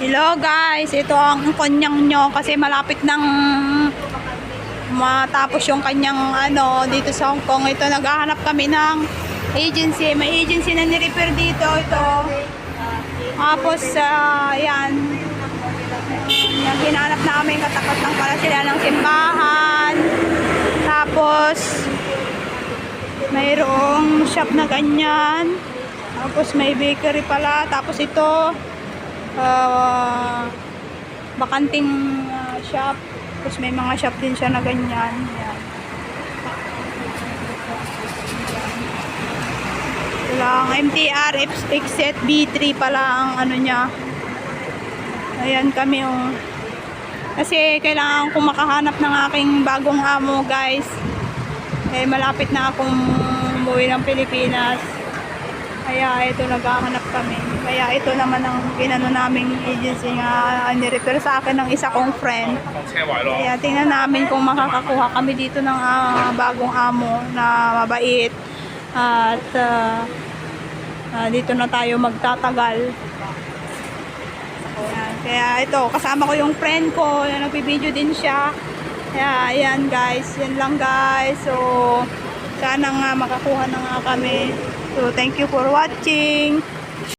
Hello guys, ito ang kanyang nyo kasi malapit nang matapos yung kanyang dito sa Hong Kong. Ito, naghahanap kami ng agency. May agency na ni-repair dito. Ito. Tapos, yan. Yung hinanap namin, katakot lang pala sila ng simbahan. Tapos, mayroong shop na ganyan. Tapos, may bakery pala. Tapos, ito, bakanting shop. Tapos may mga shop din siya na ganyan. Ayan. Ito lang, MTR exit B3 pala ang niya. Ayan kami kasi kailangan kong makahanap ng aking bagong amo guys. Eh malapit na akong umuwi ng Pilipinas. Kaya ito, naghahanap kami. Kaya ito naman ang ginano naming agency nga ni-refer sa akin ng isa kong friend. Kaya tingnan namin kung makakakuha kami dito ng bagong amo na mabait. At dito na tayo magtatagal. Ayan. Kaya ito, kasama ko yung friend ko. Nagpibideo din siya. Kaya ayan guys. Yan lang guys. So, sana nga makakuha na nga kami. So, thank you for watching.